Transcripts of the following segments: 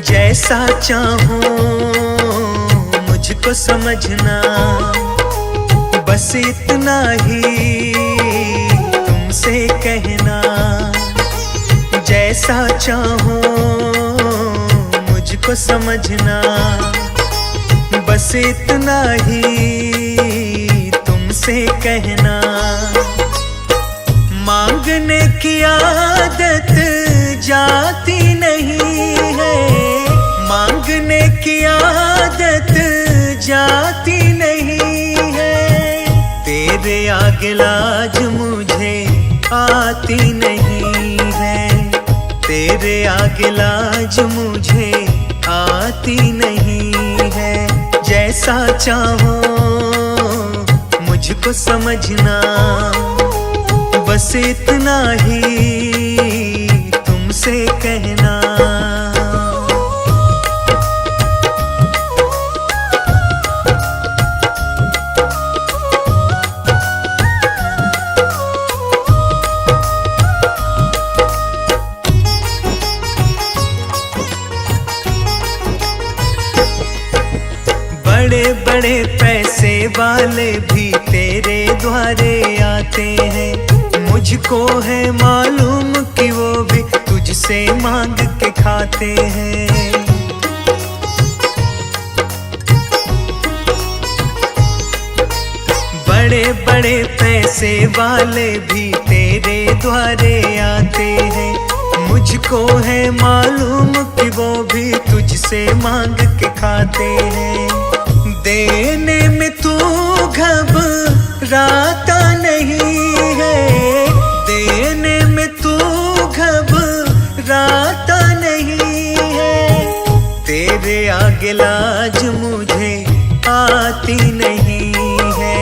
जैसा चाहो मुझको समझना, बस इतना ही तुमसे कहना। जैसा चाहो मुझको समझना, बस इतना ही तुमसे कहना। मांगने की आदत जाती नहीं है, मांगने की आदत जाती नहीं है। तेरे आगे लाज मुझे आती नहीं है, तेरे आगे लाज मुझे आती नहीं है। जैसा चाहो मुझको समझना, बस इतना ही तुमसे कहना। बड़े बड़े पैसे वाले भी तेरे द्वारे आते हैं, मुझको है मालूम कि वो भी तुझसे मांग के खाते हैं। बड़े बड़े पैसे वाले भी तेरे द्वारे आते हैं, मुझको है मालूम कि वो भी तुझसे मांग के खाते हैं। देने में तू घबराता नहीं है, देने में तू घबराता नहीं है। तेरे आगे लाज मुझे आती नहीं है,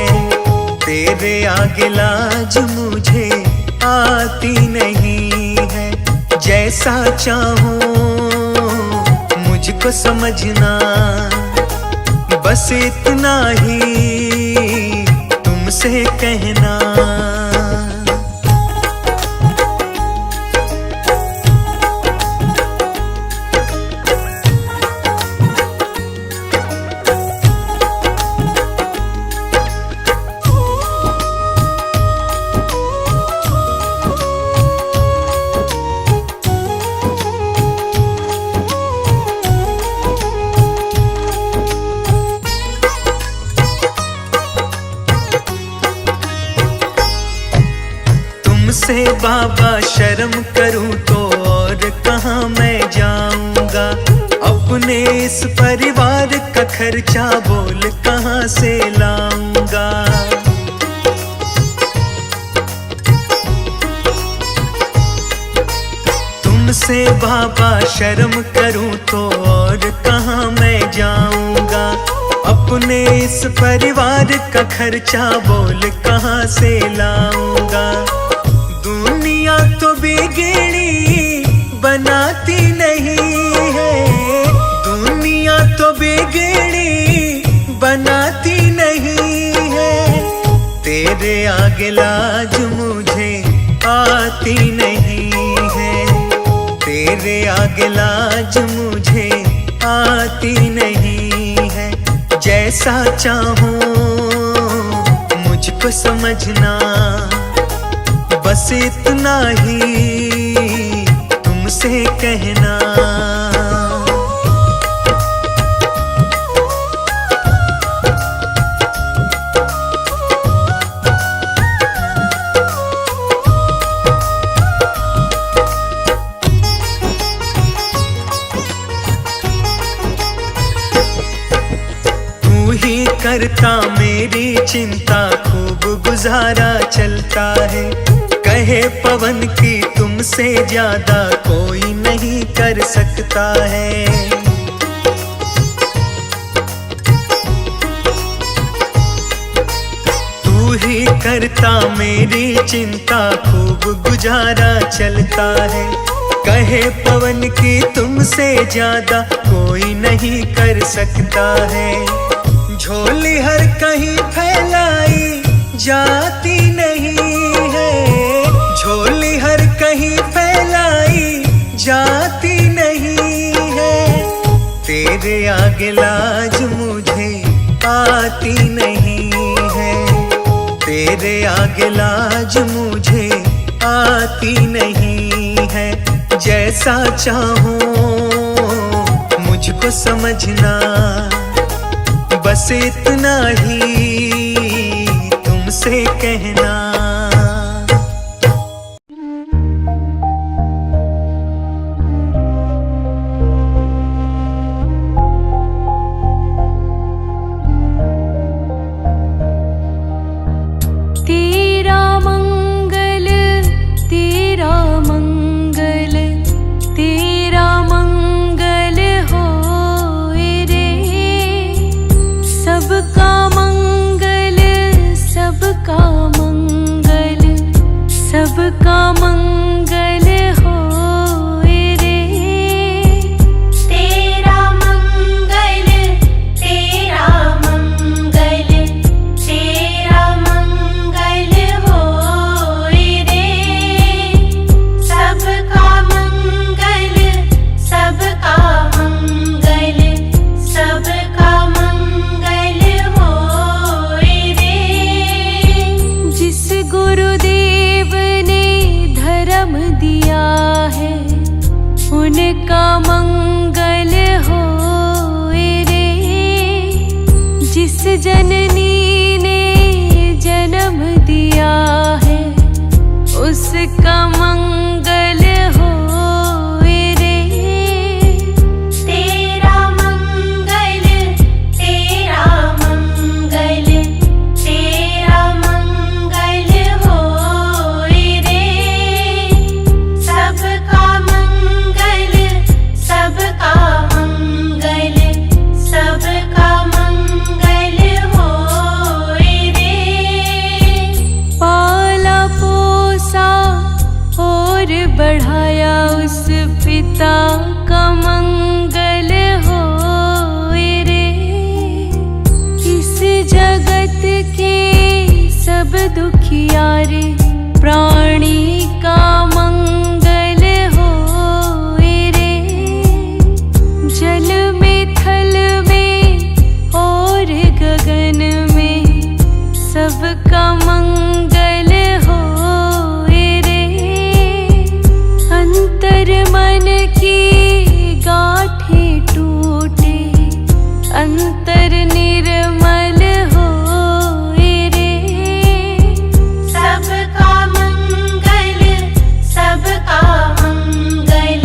तेरे आगे लाज मुझे आती नहीं है। जैसा चाहो मुझको समझना, बस इतना ही तुमसे कहना। तुमसे बाबा शर्म करूं तो और कहाँ मैं जाऊंगा। अपने इस परिवार का खर्चा बोल कहाँ से लाऊंगा। तुमसे बाबा शर्म करूं तो और कहाँ मैं जाऊंगा। अपने इस परिवार का खर्चा बोल कहाँ से लाऊंगा। दुनिया तो बिगड़ी बनाती नहीं है, दुनिया तो बिगड़ी बनाती नहीं है। तेरे आगे लाज मुझे आती नहीं है, तेरे आगे लाज मुझे आती नहीं है। जैसा चाहो मुझको समझना, बस इतना ही तुमसे कहना। तू ही करता मेरी चिंता, खूब गुजारा चलता है। कहे पवन की तुमसे ज्यादा कोई नहीं कर सकता है। तू ही करता मेरी चिंता, खूब गुजारा चलता है। कहे पवन की तुमसे ज्यादा कोई नहीं कर सकता है। झोली हर कहीं फैलाई जाती नहीं है, झोली हर कहीं फैलाई जाती नहीं है। तेरे आगे लाज मुझे आती नहीं है, तेरे आगे लाज मुझे आती नहीं है। जैसा चाहूं मुझको समझना, बस इतना ही तुमसे कहना। उनका मंगल होए रे। जिस जननी ने जन्म दिया है उसका मंगल होए रे। तेरा मंगल तेरा मंगल तेरा मंगल होए रे। सबका मंगल सबका मंगल सबका मंगल होए रे। पाला पोसा और बढ़ाया उस पिता का मंगल होए रे। इस जगत के सब दुखियारे प्राणी का मंगल होए रे। जल में थल में और गगन में सबका मंगल होए रे। अंतर मन की गांठें टूटे अंतर निर्मल होए रे। सबका मंगल सबका मंगल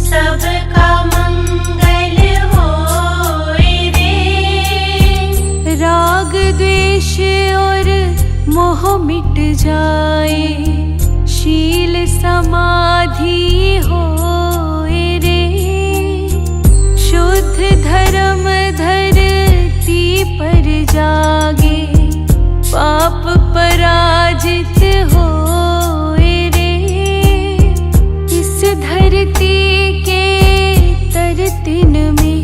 सबका मंगल होए रे। राग द्वेष और मोह मिट जाए शील समाधि होए रे। शुद्ध धर्म धरती पर जागे पाप पराजित होए रे। इस धरती के तरतिन में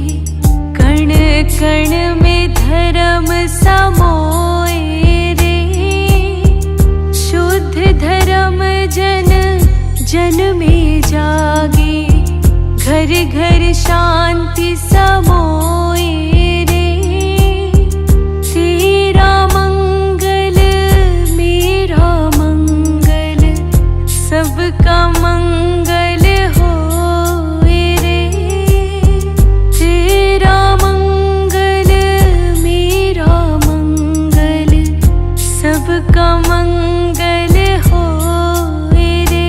कण कण में धर्म समोए रे। शुद्ध धर्म जन जन में जागे घर घर शांति समोए रे। तेरा मंगल मेरा मंगल सबका मंगल होए रे। तेरा मंगल मेरा मंगल सबका मंगल होए रे।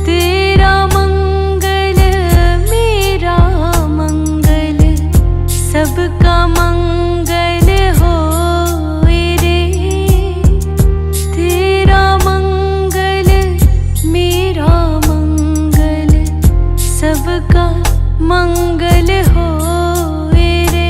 तेरा मंगल मेरा मंगल सबका मंगल होए रे। तेरा मंगल मेरा मंगल सबका मंगल होए रे।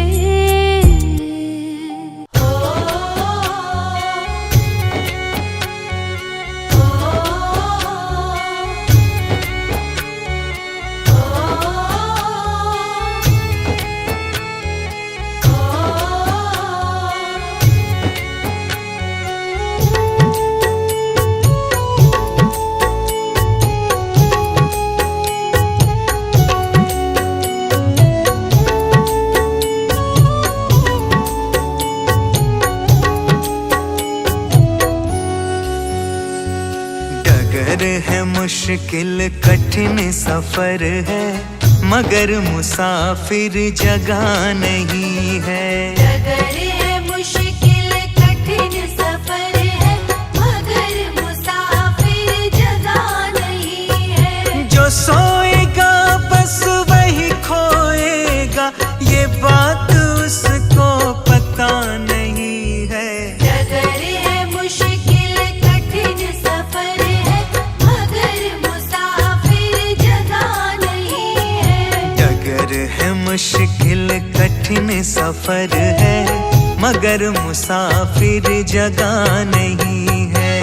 मुश्किल कठिन सफर है, मगर मुसाफिर जगह नहीं है। डगर है मुश्किल कठिन सफर है, मगर मुसाफिर जगह नहीं है। जो सोएगा बस वही खोएगा, ये बात उसको पता नहीं है। डगर है मुश्किल कठिन सफर है, मगर मुसाफिर जगह नहीं है। डगर है मुश्किल कठिन सफर है, मगर मुसाफिर जगह नहीं है।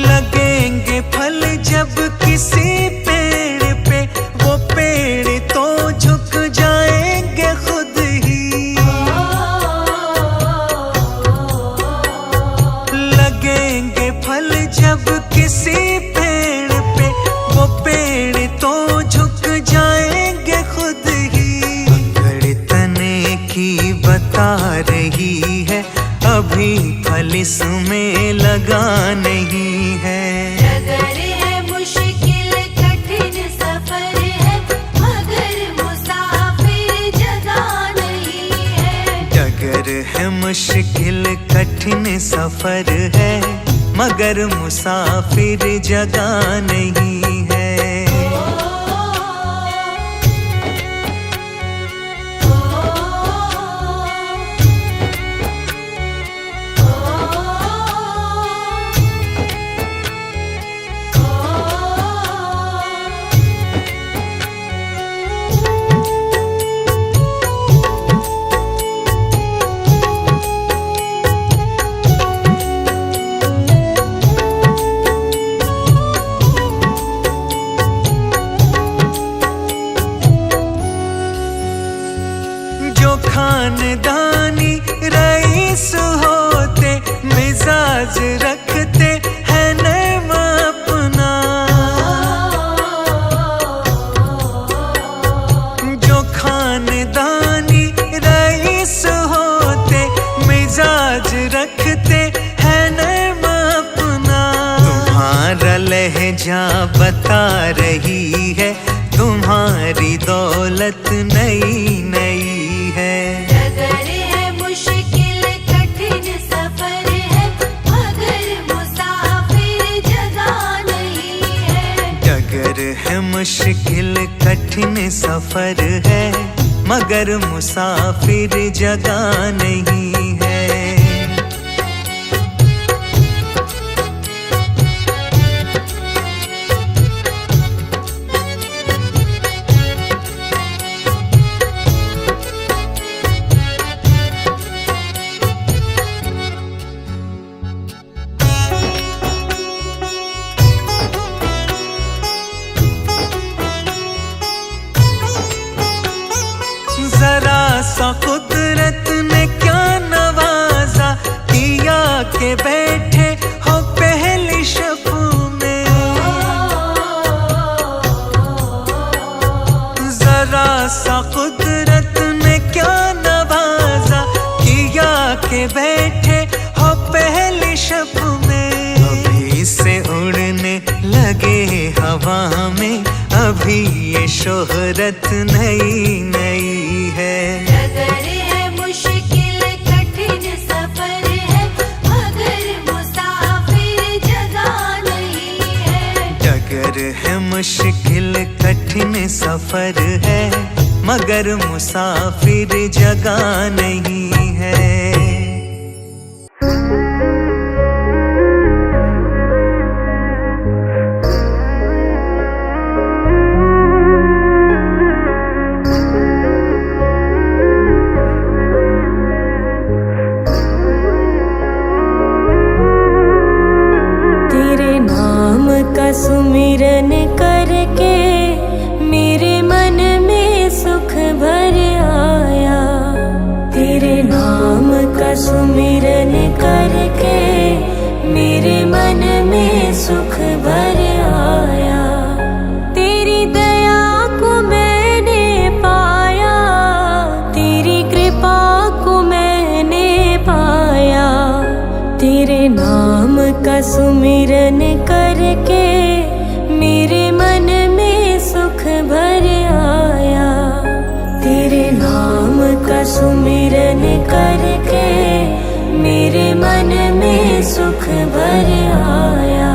लगेंगे फल जब किसी पेड़ पे, वो पेड़ तो झुक जाएंगे खुद ही। लगेंगे फल जब किसी पेड़ पे, वो पेड़ तो झुक जाएंगे खुद ही। अकड़ तने की बता रही है, अभी फल इसमें लगा नहीं है। डगर है मुश्किल कठिन सफर है, मगर मुसाफिर जगह नहीं है। डगर है मुश्किल कठिन सफर है, मगर मुसाफिर जगह नहीं है। खानदानी रईस होते, मिजाज रखते हैं नर्म अपना। जो खानदानी रईस होते, मिजाज रखते हैं नर्म अपना। तुम्हारा लहजा बता रही है, तुम्हारी दौलत नई नई है। डगर है मुश्किल कठिन सफर है, मगर मुसाफिर जगह नहीं है। डगर है मुश्किल कठिन सफर है, मगर मुसाफिर जगह नहीं है। जरा सा कुदरत ने क्या नवाजा, किया के बैठे हो पहली शब में। जरा सा कुदरत ने क्या नवाजा, किया के बैठे हो पहली शब में। अभी से उड़ने लगे हवा में, अभी ये शोहरत नई नई है। डगर है मुश्किल कठिन सफर है, मगर मुसाफिर जगह नहीं है। डगर है मुश्किल कठिन सफर है, मगर मुसाफिर जगह नहीं है। सुमिरन करके मेरे मन में सुख सुमिरन करके मेरे मन में सुख भर आया। तेरी दया को मैंने पाया, तेरी कृपा को मैंने पाया। तेरे नाम का सुमिरन करके मेरे मन में सुख भर आया। तेरे नाम का सुमिरन करके मेरे मन में सुख भर आया।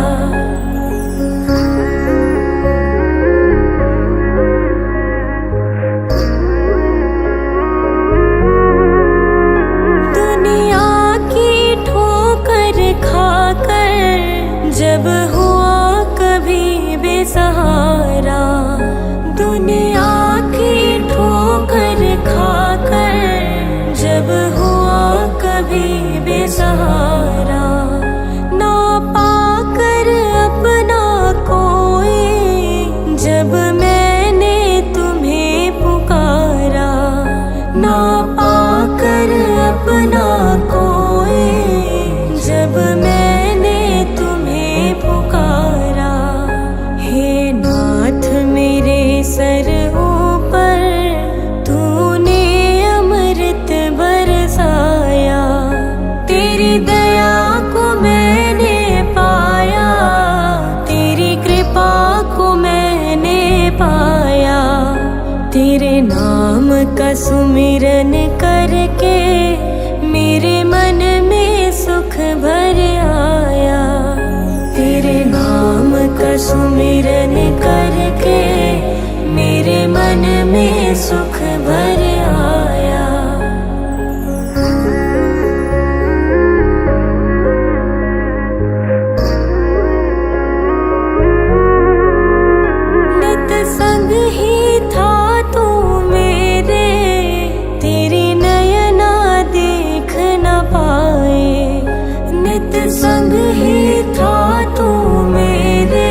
दुनिया की ठोकर खाकर जब हुआ कभी बेसहारा, दुनिया की ठोकर खाकर जब हुआ कभी बेसहारा, ना पाकर अपना कोई जब मैंने तुम्हें पुकारा, ना पाकर अपना कोई जब मैंने तुम्हें पुकारा। हे नाथ मेरे सर ऊपर तूने अमृत बरसाया। तेरी दया को मैंने पाया, तेरी कृपा को मैंने पाया। तेरे नाम का सुमिरन करके मेरे मन में सुख भर आया। तेरे नाम का सुमिरन करके मेरे मन में सुख भर आया। नित संग ही था तू मेरे, तेरी नयना देख न पाए। नित संग ही था तू मेरे,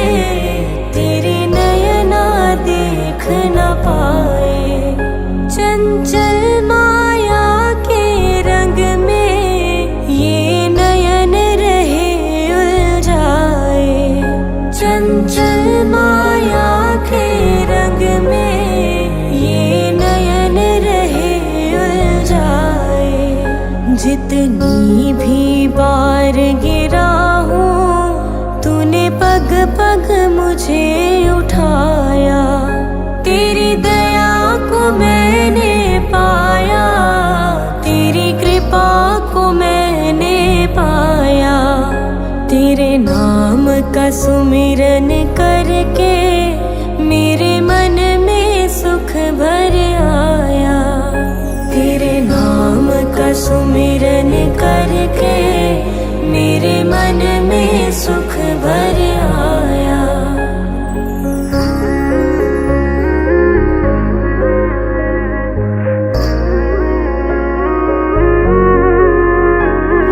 तेरी नयना देख न पाए। चंचल माया के रंग में ये नयन रहे उलझाए। चंचल माया के रंग में ये नयन रहे उलझाए। जितनी भी बार गिरा हूँ तूने पग पग मुझे उठाया। तेरी दया को मैंने पाया, तेरी कृपा को मैंने पाया। तेरे नाम का सुमिरन करके मेरे मन में सुख भर आया। तेरे नाम का सुमिरन करके मेरे मन में सुख भर आया।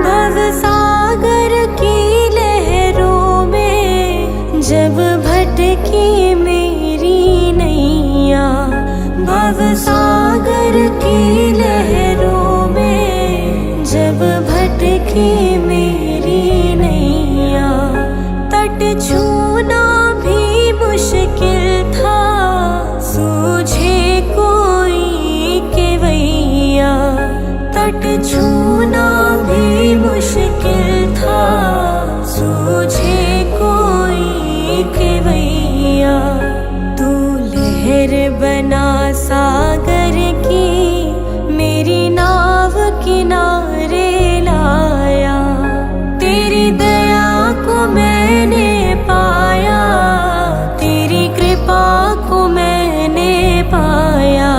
भव सागर की लहरों में जब भटकी मेरी नैया, भव सागर की लहरों में जब भटकी मेरी नैया। तट छूना भी मुश्किल था, सूझे कोई केवैया। तट छूना भी मुश्किल था, सूझे कोई केवैया। तू लहर बना सागर की मेरी नाव किनारे लाया। तेरी दया को मैंने पाया, तेरी कृपा को मैंने पाया।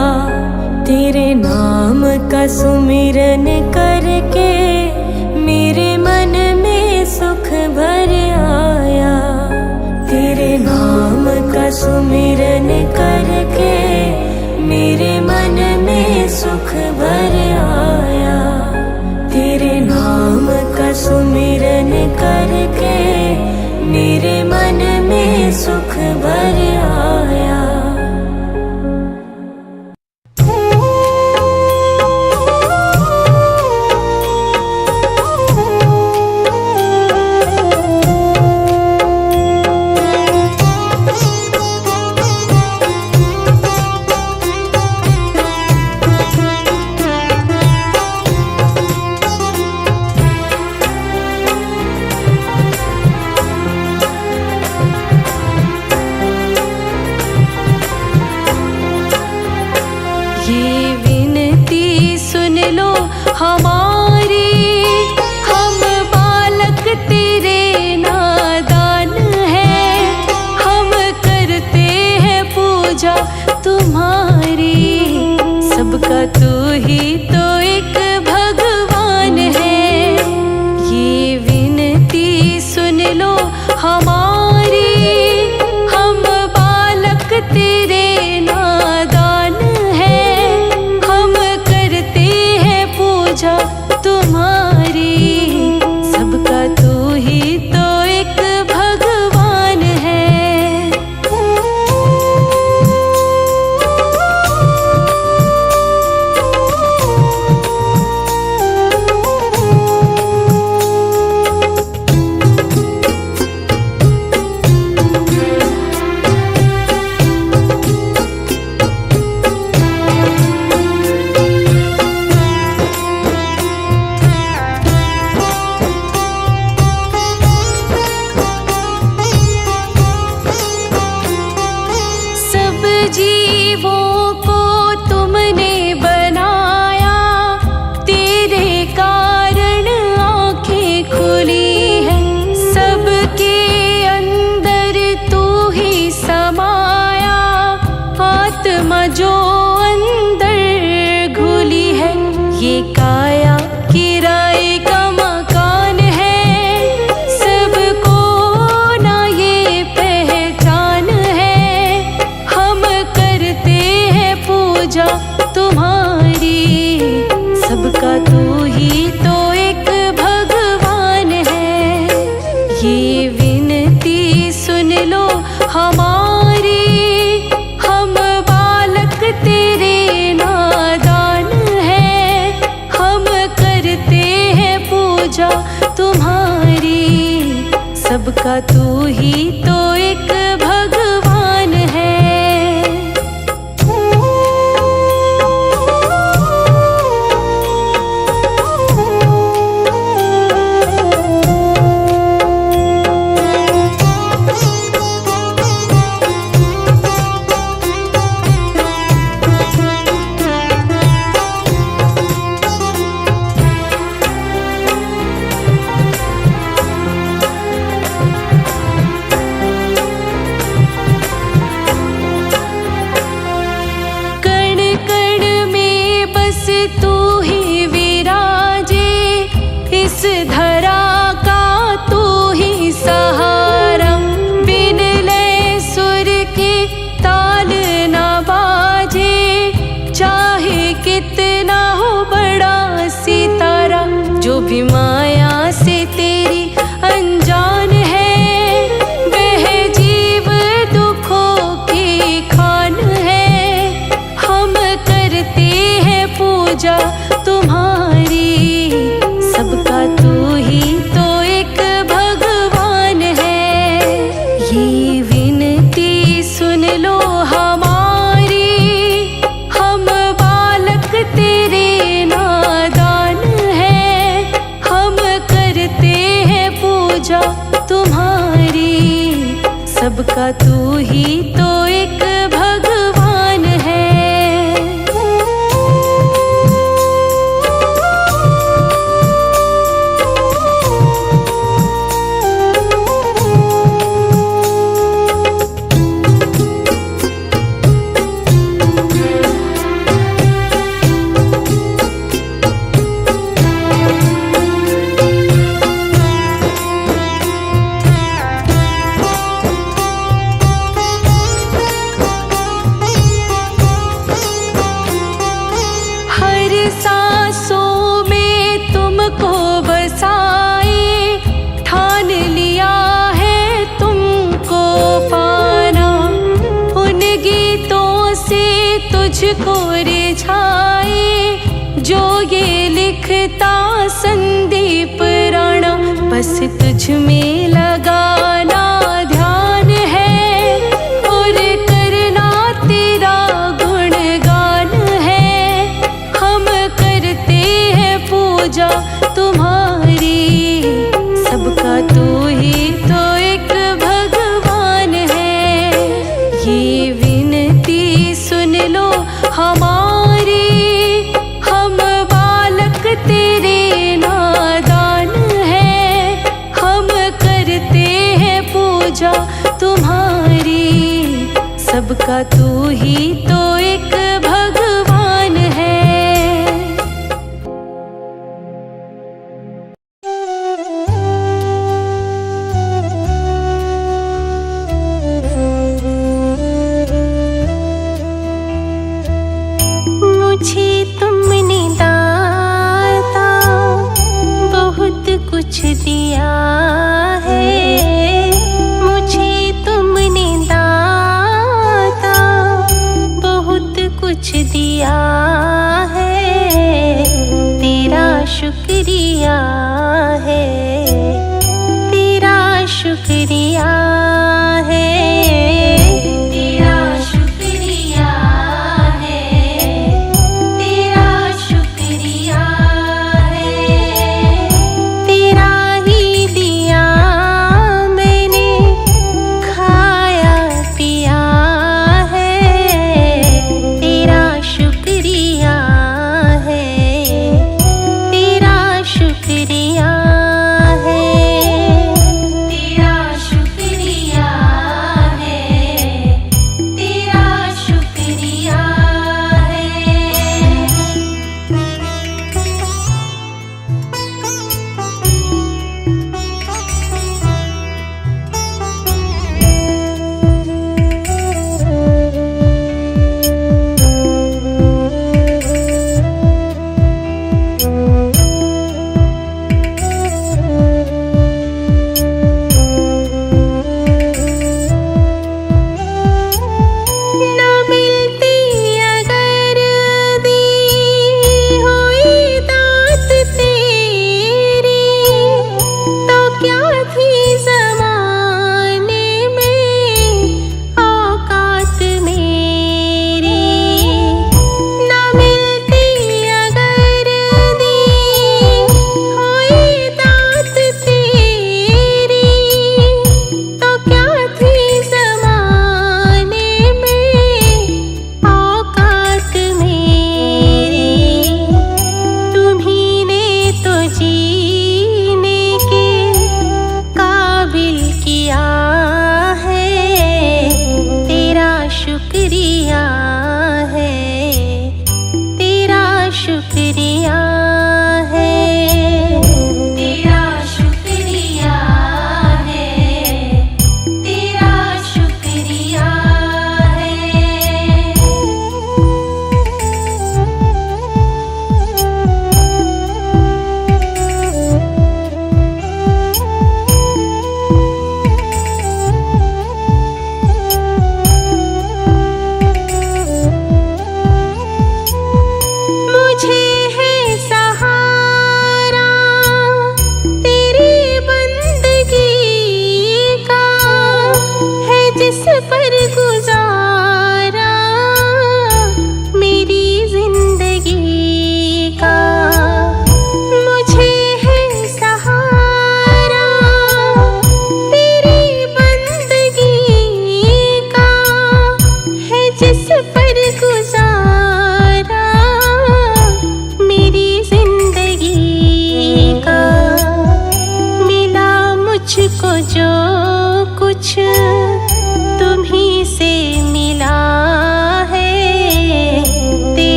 तेरे नाम का सुमिरन करके मेरे मन में सुख भर आया। तुम्हारी, सबका तू ही तो एक भगवान है। जीवों को तुमने बनाया, तेरे कारण आँखें खुली हैं। सबके अंदर तू ही समाया, आत्मा जो अंदर घुली है। ये काया किराए का मकान है, सबको ना ये पहचान है। हम करते हैं पूजा तुम्हारी, सबका तू ही तो एक भगवान है। ये विनती सुन लो हमारी, हम बालक तेरे नादान हैं। हम करते हैं पूजा तुम्हारी, सबका तू ही तो एक भगवान है। तू ही विराजे, इस धरा का तू ही सहारा। बिन लय सुर के ताल ना बाजे, चाहे कितना हो बड़ा सितारा। जो भी माया से तेरी अनजान है, वह जीव दुखों की खान है। हम करते हैं पूजा तुम्हारी, सबका तू ही तो एक भगवान है। ये विनती सुन लो हमारी, हम बालक तेरे नादान हैं। हम करते हैं पूजा तुम्हारी, सबका तू ही तो एक भगवान है। सांसों में तुमको बसाए, ठान लिया है तुमको पाना। उन गीतों से तुझको रिझाए, जो ये लिखता संदीप राणा। बस तुझ में लगाना ध्यान है, और करना तेरा गुणगान है। हम करते हैं पूजा तुम्हारी, सबका तू ही तो एक भगवान है। ये विनती सुन लो हमारी, हम बालक तेरे नादान हैं। हम करते हैं पूजा तुम्हारी, सबका तू ही तो एक भगवान है। मुझे तुमने दाता शुक्रिया है, तेरा शुक्रिया है, तेरा शुक्रिया है, तेरा शुक्रिया है। तेरा ही दिया मैंने खाया पिया है, तेरा शुक्रिया है, तेरा शुक्रिया है, तेरा शुक्रिया है, तेरा शुक्रिया है।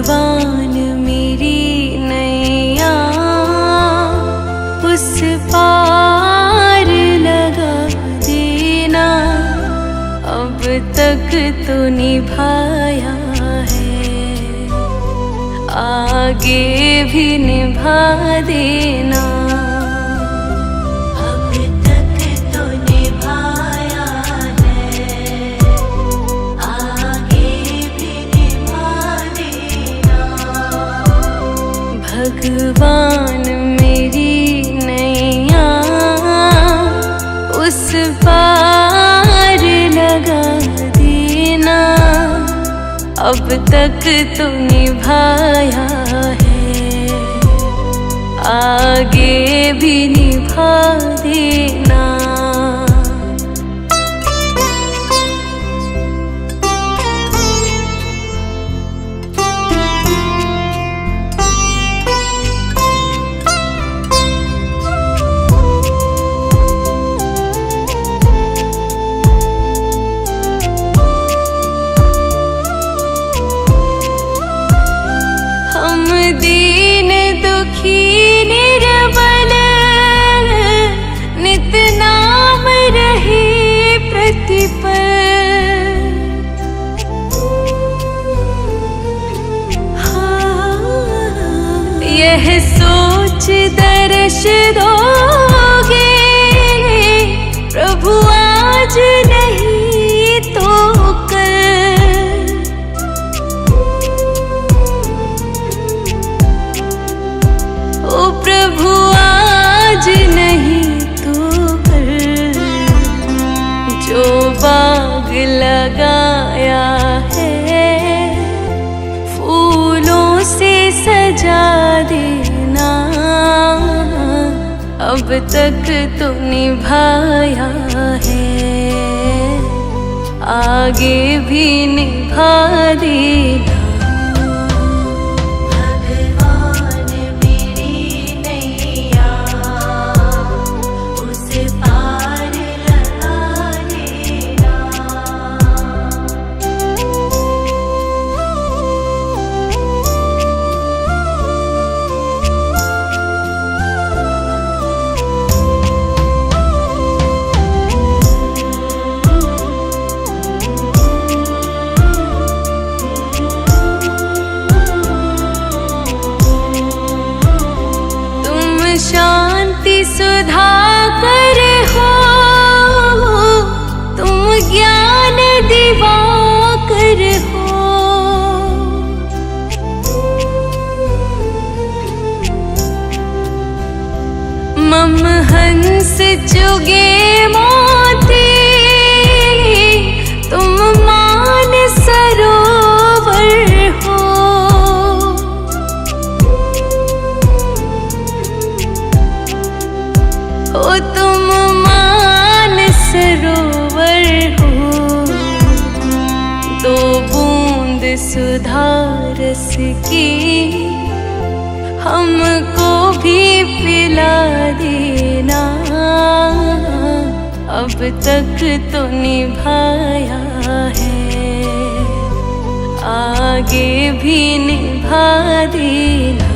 भगवान मेरी नैया उस पार लगा देना, अब तक तो निभाया है, आगे भी निभा देना। अब तक तो निभाया है, आगे भी निभा देना। भगवान मेरी नैया उस पार लगा देना, अब तक तो निभाया है, आगे भी निभा देना। दीन दुखी निर्बल नित नाम रहे प्रतिपल, यह सोच दर्श दोगे प्रभु आज नहीं तो प्रभु आज नहीं तो कल, जो बाग लगाया है फूलों से सजा देना, अब तक तो निभाया है, आगे भी निभा देना। शांति सुधा कर हो, तुम ज्ञान दिवाकर हो, मम हंस चुगे मोती, तुम मान सरोवर हो, ओ तुम मान सरोवर हो, दो बूंद सुधा रस की हमको भी पिला देना, अब तक तो निभाया है, आगे भी निभा देना।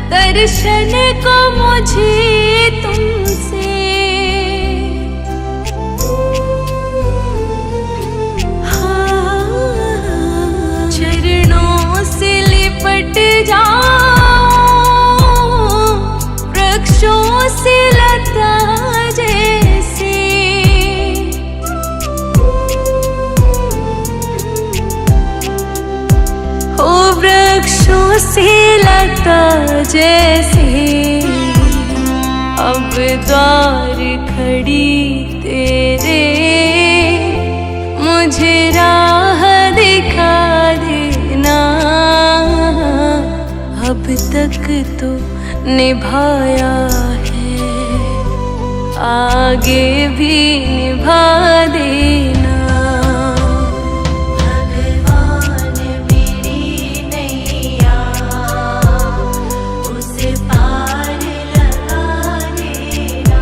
दर्शन को मुझे तुमसे, चरणों से लिपट जाओ, वृक्षों से लता जैसे, ओ वृक्षों से लता जैसे, अब द्वार खड़ी तेरे, मुझे राह दिखा देना। अब तक तो निभाया है, आगे भी निभा देना। भगवान मेरी नैया, उसे पार लगा देना।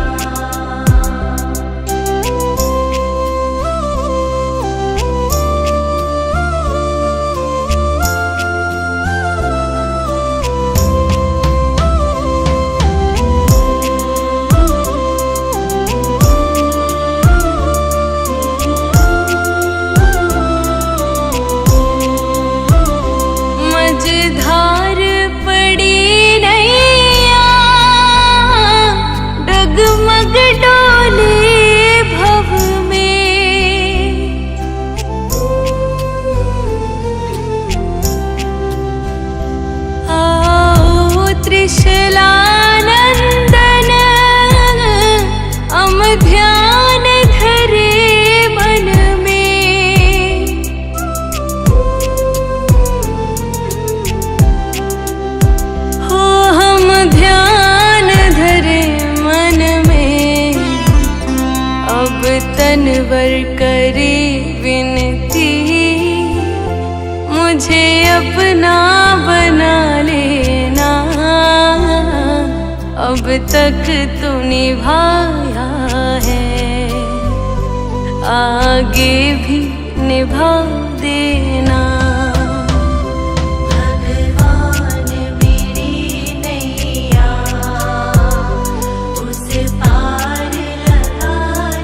मझधार पड़ी नैया, डगमग डोले भव में। आओ त्रिशलानंदन, हम ध्यान धरे मन में। हो हम ध्यान धरे मन में, अब तनवर करे विनती। मुझे अपना बना लेना, अब तक तो निभाया है, आगे भी निभा देना। भगवान मेरी नैया, उसे पार लगा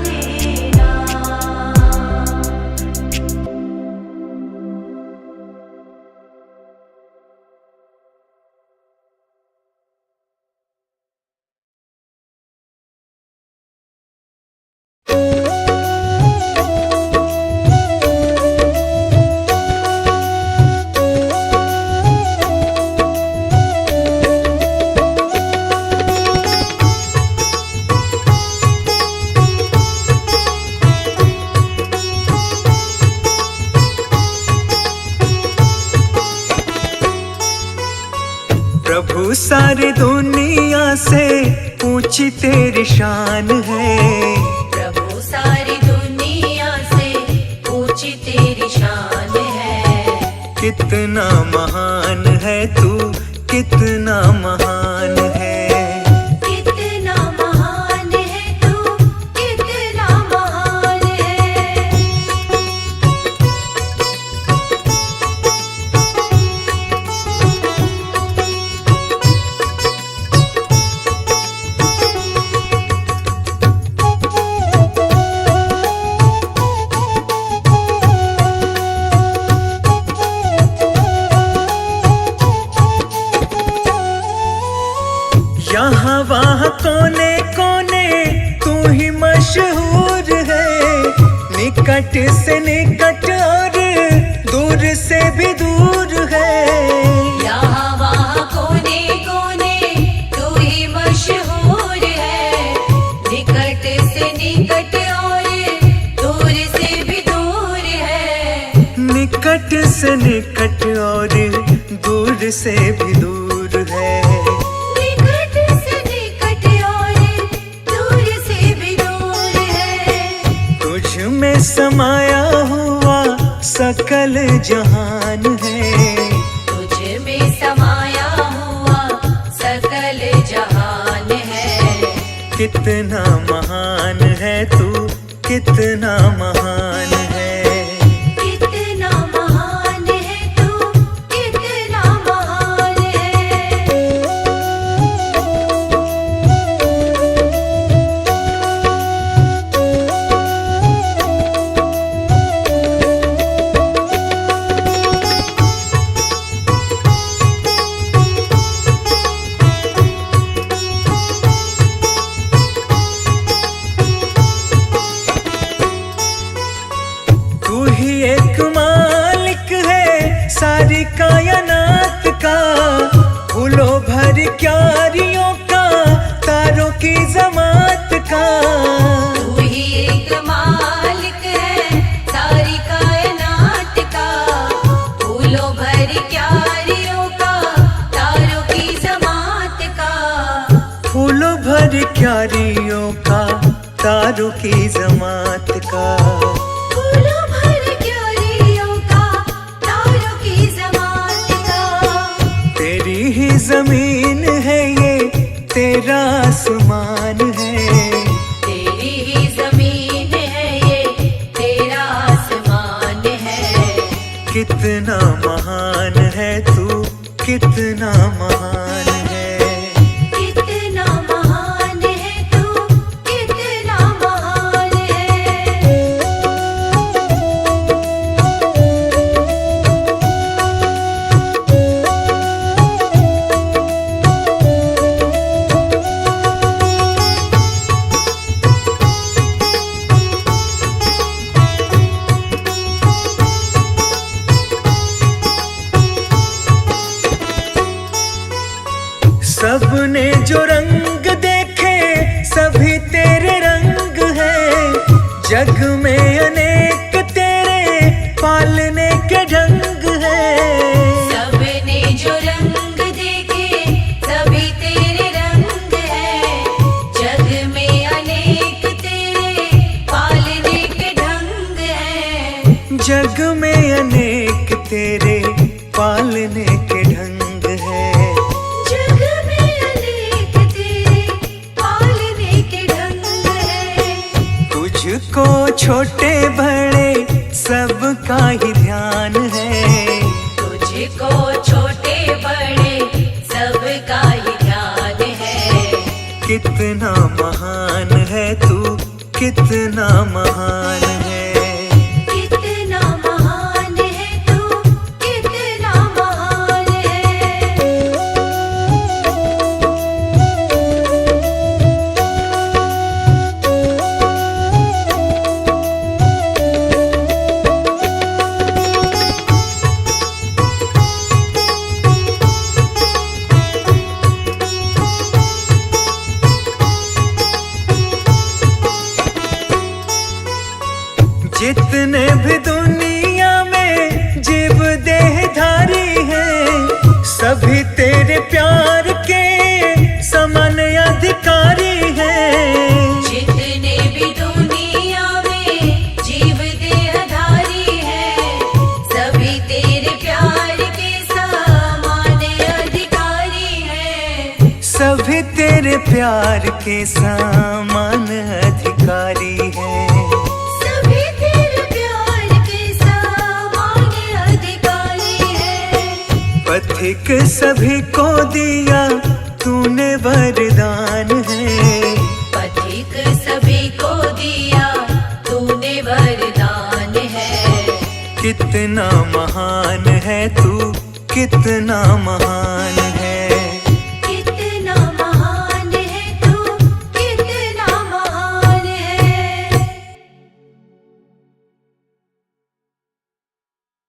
देना। प्रभु सारी दुनिया से ऊंची तेरी शान है। प्रभु सारी दुनिया से ऊंची तेरी शान है। कितना महान है तू, कितना महान है। कितना महान है तू, कितना महान है। यहाँ वहाँ कोने कोने तू ही मशहूर है। निकट से निकट और दूर से भी दूर है। यहाँ वहाँ कोने कोने तू ही मशहूर है। निकट से निकट और दूर से भी दूर है। निकट से निकट और दूर से भी दूर है। में समाया हुआ सकल जहान है। तुझ में समाया हुआ सकल जहान है। कितना महान है तू, कितना महान है। कितना महान है तू, कितना महान है। सारी कायनात का फूलों भर क्यारियों का तारों की तारों की जमात का। फूलों भर क्यारियों का, तारों की जमात का। तेरी ही जमीन है ये, तेरा आसमान है। तेरी ही जमीन है ये, तेरा आसमान है। कितना महान है तू, कितना महान है। कितना महान है तू, कितना महान है। सबने जो रंग देखे सभी तेरे रंग हैं। जग में अनेक तेरे पालने के ढंग हैं। सबने जो रंग देखे सभी तेरे रंग हैं। जग में अनेक तेरे पालने के ढंग हैं। जग में अनेक तेरे पालने के ढंग हैं। जग में अनेक तेरे पालने के ढंग हैं। तुझको छोटे बड़े सबका ही ध्यान है। तुझको छोटे बड़े सबका ही ध्यान है। कितना महान है तू, कितना महान है। कितना महान है तू, कितना महान है। जितने भी दुनिया में जीव देहधारी हैं, सभी तेरे प्यार के समान अधिकारी हैं। जितने भी दुनिया में जीव देहधारी हैं, सभी तेरे प्यार के समान अधिकारी हैं। सभी तेरे प्यार के समान अधिकारी हैं। सभी तेरे प्यार के समान अधिकारी हैं। पथिक सभी को दिया तूने वरदान है। पथिक सभी को दिया तूने वरदान है। कितना महान है तू, कितना महान है।